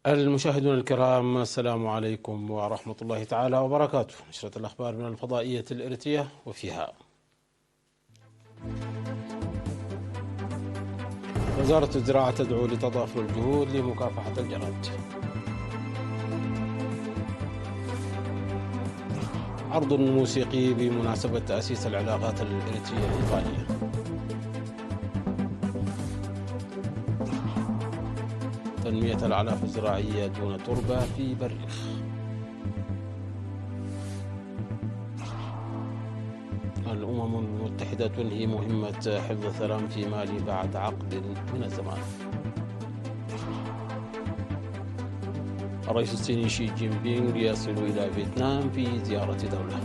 المشاهدون الكرام، السلام عليكم ورحمة الله تعالى وبركاته. نشرة الأخبار من الفضائية الإريترية، وفيها: وزارة الزراعة تدعو لتضافر الجهود لمكافحة الجراد. عرض موسيقي بمناسبة تأسيس العلاقات الإريترية الإيطالية. تنمية الأعلاف الزراعية دون تربة في بريخ. الأمم المتحدة تنهي مهمة حفظ السلام في مالي بعد عقد من الزمان. الرئيس الصيني شي جين بينغ يصل إلى فيتنام في زيارة دولة.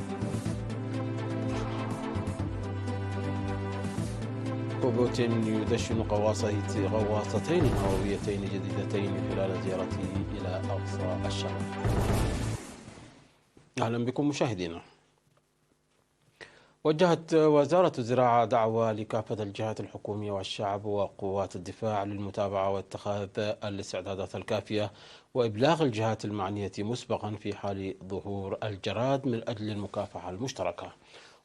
بوتين يدشن غواصتين نوويتين جديدتين خلال زيارته إلى أقصى الشرق. أهلا بكم مشاهدينا. وجهت وزارة الزراعة دعوة لكافة الجهات الحكومية والشعب وقوات الدفاع للمتابعة واتخاذ الاستعدادات الكافية وإبلاغ الجهات المعنية مسبقا في حال ظهور الجراد من أجل المكافحة المشتركة.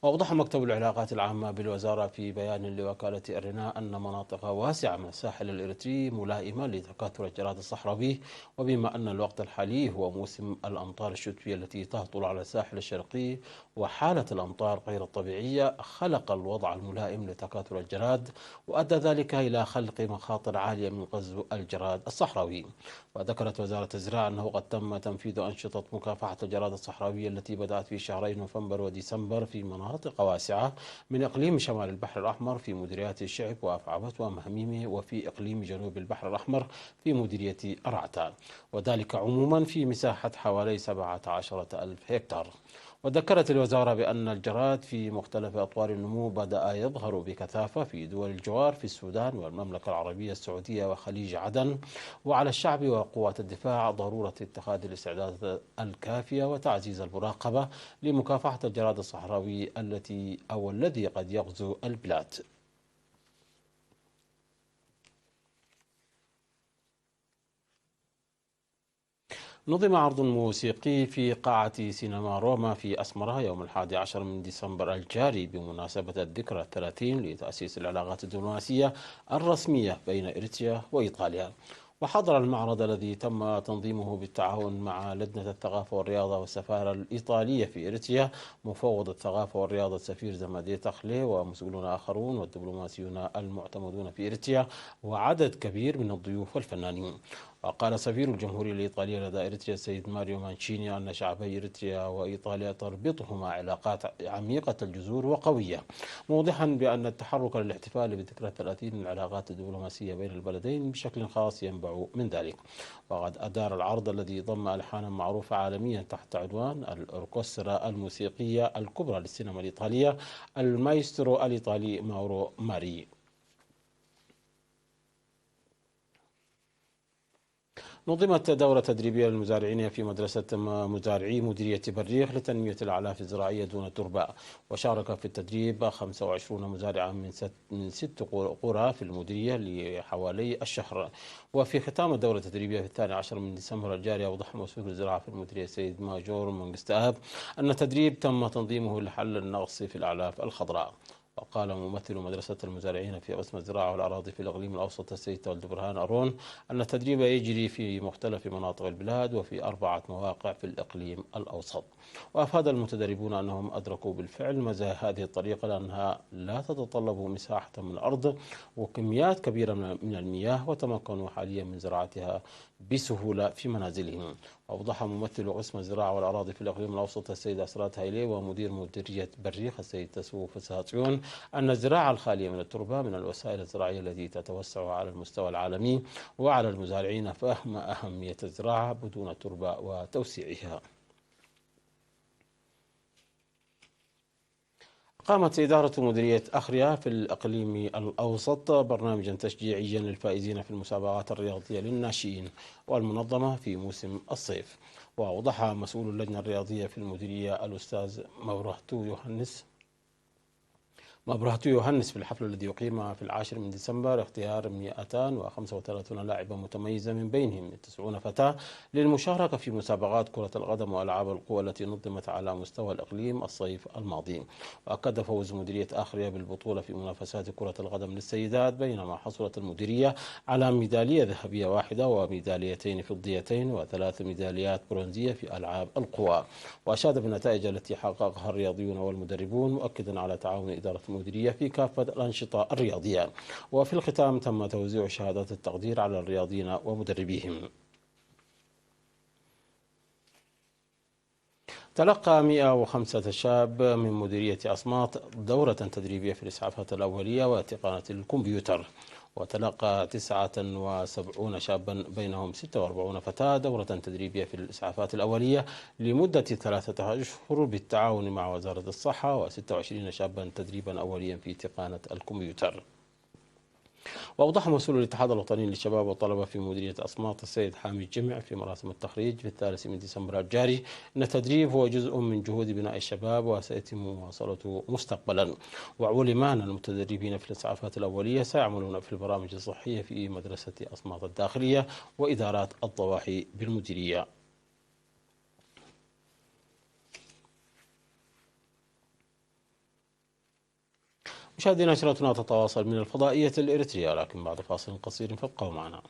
وأوضح مكتب العلاقات العامة بالوزارة في بيان لوكالة إرنا أن مناطق واسعة من الساحل الإريتري ملائمة لتكاثر الجراد الصحراوي، وبما أن الوقت الحالي هو موسم الأمطار الشتوية التي تهطل على الساحل الشرقي، وحالة الأمطار غير الطبيعية خلق الوضع الملائم لتكاثر الجراد، وأدى ذلك إلى خلق مخاطر عالية من غزو الجراد الصحراوي. وذكرت وزارة الزراعة أنه قد تم تنفيذ أنشطة مكافحة الجراد الصحراوي التي بدأت في شهري نوفمبر وديسمبر في مناطق واسعة من إقليم شمال البحر الأحمر في مديريات الشعب وأفعبت ومهميمي، وفي إقليم جنوب البحر الأحمر في مديرية أرعتا، وذلك عموما في مساحة حوالي 17,000 هكتار. وذكرت الوزارة بأن الجراد في مختلف أطوار النمو بدأ يظهر بكثافة في دول الجوار في السودان والمملكة العربية السعودية وخليج عدن، وعلى الشعب وقوات الدفاع ضرورة اتخاذ الاستعدادات الكافية وتعزيز المراقبة لمكافحة الجراد الصحراوي الذي قد يغزو البلاد. نظم عرض موسيقي في قاعة سينما روما في أسمرة يوم 11 من ديسمبر الجاري بمناسبة الذكرى 30 لتأسيس العلاقات الدبلوماسية الرسمية بين إريتريا وإيطاليا. وحضر المعرض الذي تم تنظيمه بالتعاون مع لجنة الثقافة والرياضة والسفارة الإيطالية في إريتريا مفوض الثقافة والرياضة السفير زمادي تخلي ومسؤولون آخرون والدبلوماسيون المعتمدون في إريتريا وعدد كبير من الضيوف والفنانين. وقال سفير الجمهورية الإيطالية لدى إريتريا السيد ماريو مانشيني أن شعبي إريتريا وإيطاليا تربطهما علاقات عميقة الجذور وقوية، موضحا بأن التحرك للاحتفال بذكرى 30 من العلاقات الدبلوماسية بين البلدين بشكل خاص ينبع من ذلك. وقد أدار العرض الذي ضم ألحانا معروفة عالميا تحت عنوان الأوركسترا الموسيقية الكبرى للسينما الإيطالية المايسترو الإيطالي ماورو ماري. نظمت دورة تدريبية للمزارعين في مدرسة مزارعي مديرية بريخ لتنمية الأعلاف الزراعية دون التربة، وشارك في التدريب 25 مزارعا من ست قرى في المديرية لحوالي الشهر. وفي ختام الدورة التدريبية في 12 من ديسمبر الجاري، أوضح مسؤول الزراعة في المديرية السيد ماجور منجستاب أن التدريب تم تنظيمه لحل النقص في الأعلاف الخضراء. وقال ممثل مدرسة المزارعين في قسم الزراعة والأراضي في الإقليم الأوسط السيد تولد برهان أرون أن التدريب يجري في مختلف مناطق البلاد وفي 4 مواقع في الإقليم الأوسط. وأفاد المتدربون أنهم أدركوا بالفعل مزايا هذه الطريقة لأنها لا تتطلب مساحة من الأرض وكميات كبيرة من المياه، وتمكنوا حاليا من زراعتها بسهولة في منازلهم. أوضح ممثل قسم الزراعة والأراضي في الإقليم الأوسط السيد أسرات هايلي ومدير مديرية بريخ السيد تسو فساتيون أن الزراعة الخالية من التربة من الوسائل الزراعية التي تتوسع على المستوى العالمي، وعلى المزارعين فهم أهمية الزراعة بدون تربة وتوسيعها. قامت إدارة مديرية أخريا في الإقليم الأوسط برنامجا تشجيعيا للفائزين في المسابقات الرياضية للناشئين والمنظمة في موسم الصيف. وأوضح مسؤول اللجنة الرياضية في المديرية الأستاذ مورهتو يوهنس وأبرهة يوهنس في الحفل الذي يقيم في 10 ديسمبر اختيار 235 لاعبا متميزة من بينهم 90 فتاة للمشاركة في مسابقات كرة القدم وألعاب القوى التي نظمت على مستوى الإقليم الصيف الماضي. وأكد فوز مديرية آخرية بالبطولة في منافسات كرة القدم للسيدات، بينما حصلت المديرية على ميدالية ذهبية واحدة وميداليتين فضيتين وثلاث ميداليات برونزية في ألعاب القوى. وأشاد بالنتائج التي حققها الرياضيون والمدربون، مؤكدا على تعاون إدارة المديرية في كافة الأنشطة الرياضية. وفي الختام تم توزيع شهادات التقدير على الرياضيين ومدربيهم. تلقى 105 شاب من مديرية أصمات دورة تدريبية في الإسعافات الأولية وتقنية الكمبيوتر. وتلقى 79 شابا بينهم 46 فتاة دورة تدريبية في الإسعافات الأولية لمدة 3 أشهر بالتعاون مع وزارة الصحة، و26 شابا تدريبا أوليا في تقنية الكمبيوتر. وأوضح مسؤول الاتحاد الوطني للشباب والطلبة في مديرية أصمات السيد حامد جمع في مراسم التخريج في 3 ديسمبر الجاري أن التدريب هو جزء من جهود بناء الشباب وسيتم مواصلته مستقبلا. وعلم أن المتدربين في الإسعافات الأولية سيعملون في البرامج الصحية في مدرسة أصمات الداخلية وإدارات الضواحي بالمديرية. مشاهدينا، نشرتنا تتواصل من الفضائية الإريترية، لكن بعد فاصل قصير فابقوا معنا.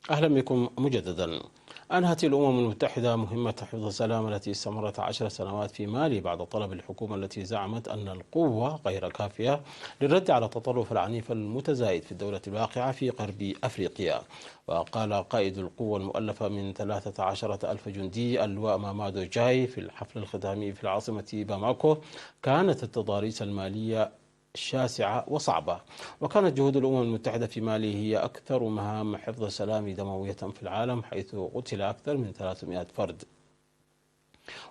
أهلا بكم مجددا. أنهت الأمم المتحدة مهمة حفظ السلام التي استمرت 10 سنوات في مالي بعد طلب الحكومة التي زعمت أن القوة غير كافية للرد على التطرف العنيف المتزايد في الدولة الواقعة في غرب أفريقيا. وقال قائد القوة المؤلفة من 13 ألف جندي اللواء مامادو جاي في الحفل الختامي في العاصمة باماكو: كانت التضاريس المالية شاسعة وصعبة، وكانت جهود الأمم المتحدة في مالي هي أكثر مهام حفظ السلام دموية في العالم، حيث قتل أكثر من 300 فرد.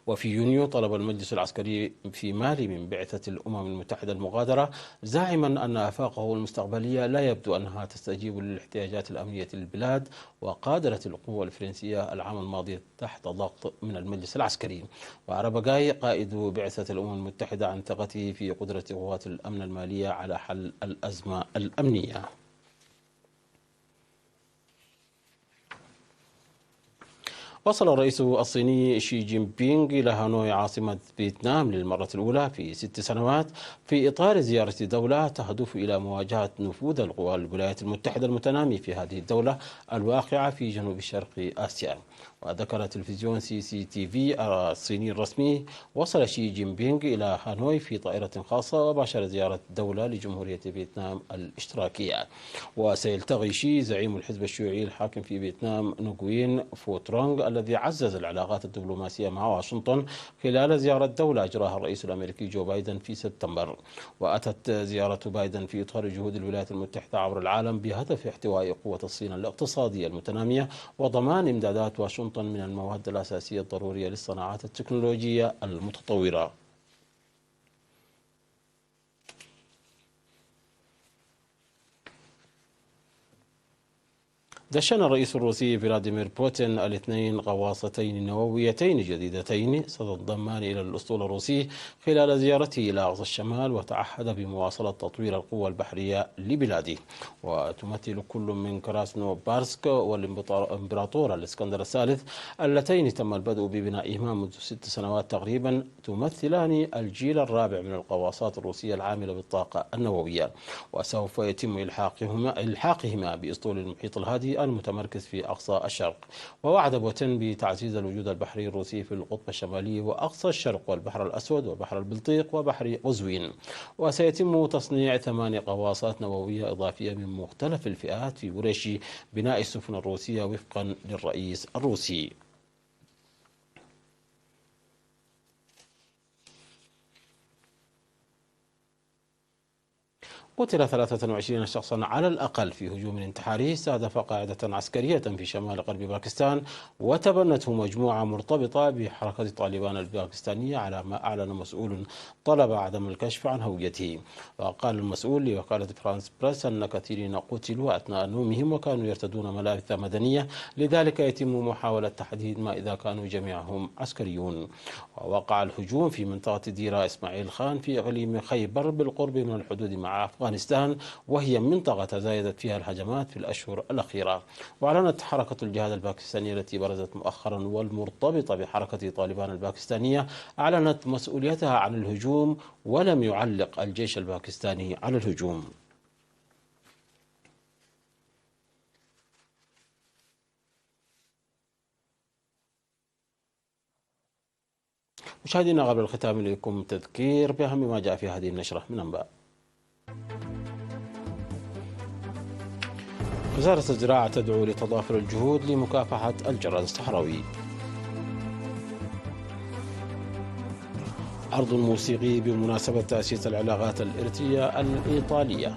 وفي يونيو طلب المجلس العسكري في مالي من بعثة الأمم المتحدة المغادرة، زاعما أن آفاقه المستقبلية لا يبدو أنها تستجيب للاحتياجات الأمنية للبلاد. وقادرت القوة الفرنسية العام الماضي تحت ضغط من المجلس العسكري. وأعرب جاي قائد بعثة الأمم المتحدة عن ثقته في قدرة قوات الأمن المالية على حل الأزمة الأمنية. وصل الرئيس الصيني شي جين بينغ إلى هانوي عاصمة فيتنام للمرة الأولى في 6 سنوات، في إطار زيارة دولة تهدف إلى مواجهة نفوذ القوى الولايات المتحدة المتنامي في هذه الدولة الواقعة في جنوب شرق آسيا. وذكر تلفزيون CCTV الصيني الرسمي: وصل شي جين بينغ إلى هانوي في طائرة خاصة وباشر زيارة دولة لجمهورية فيتنام الاشتراكية. وسيلتقي شي زعيم الحزب الشيوعي الحاكم في فيتنام نوغوين فوترونغ الذي عزز العلاقات الدبلوماسية مع واشنطن خلال زيارة دولة أجراها الرئيس الأمريكي جو بايدن في سبتمبر. وأتت زيارة بايدن في إطار جهود الولايات المتحدة عبر العالم بهدف احتواء قوة الصين الاقتصادية المتنامية وضمان إمدادات واشنطن من المواد الأساسية الضرورية للصناعات التكنولوجية المتطورة. دشن الرئيس الروسي فلاديمير بوتين الاثنين غواصتين نوويتين جديدتين ستنضمان إلى الأسطول الروسي خلال زيارته إلى أقصى الشمال، وتعهد بمواصلة تطوير القوة البحرية لبلاده. وتمثل كل من كراسنو بارسك والإمبراطور الإسكندر الثالث اللتين تم البدء ببنائهما منذ 6 سنوات تقريبا، تمثلان الجيل الرابع من الغواصات الروسية العاملة بالطاقة النووية. وسوف يتم إلحاقهما بأسطول المحيط الهادي المتمركز في أقصى الشرق. ووعد بوتين بتعزيز الوجود البحري الروسي في القطب الشمالي وأقصى الشرق والبحر الأسود وبحر البلطيق وبحر قزوين. وسيتم تصنيع 8 غواصات نووية إضافية من مختلف الفئات في ورش بناء السفن الروسية وفقا للرئيس الروسي. قتل 23 شخصا على الأقل في هجوم انتحاري استهدف قاعدة عسكرية في شمال غرب باكستان، وتبنته مجموعة مرتبطة بحركة طالبان الباكستانية على ما أعلن مسؤول طلب عدم الكشف عن هويته. وقال المسؤول لوكالة فرانس بريس أن كثيرين قتلوا أثناء نومهم وكانوا يرتدون ملابس مدنية، لذلك يتم محاولة تحديد ما إذا كانوا جميعهم عسكريون. ووقع الهجوم في منطقة ديرة إسماعيل خان في إقليم خيبر بالقرب من الحدود مع أفغانستان، وهي منطقة تزايدت فيها الهجمات في الأشهر الأخيرة. وأعلنت حركة الجهاد الباكستانية التي برزت مؤخرا والمرتبطة بحركة طالبان الباكستانية أعلنت مسؤوليتها عن الهجوم، ولم يعلق الجيش الباكستاني على الهجوم. مشاهدينا، قبل الختام إليكم تذكير بأهم ما جاء في هذه النشرة من أنباء. وزارة الزراعة تدعو لتضافر الجهود لمكافحة الجراد الصحراوي. عرض موسيقي بمناسبة تأسيس العلاقات الإرثية الإيطالية.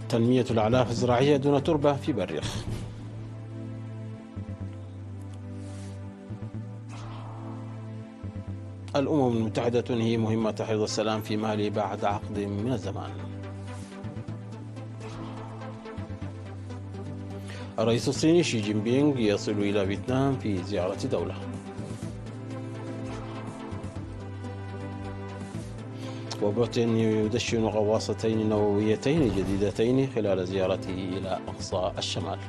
تنمية الأعلاف الزراعية دون تربة في بريخ. الأمم المتحدة تنهي مهمة حفظ السلام في مالي بعد عقد من الزمان. الرئيس الصيني شي جين بينغ يصل إلى فيتنام في زيارة دولة. وبوتين يدشن غواصتين نوويتين جديدتين خلال زيارته إلى أقصى الشمال.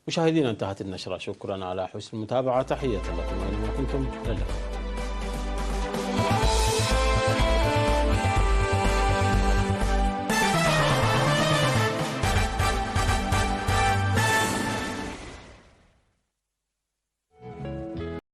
مشاهدينا، انتهت النشرة. شكرا على حسن المتابعة. تحية لكم أينما كنتم. إلى اللقاء.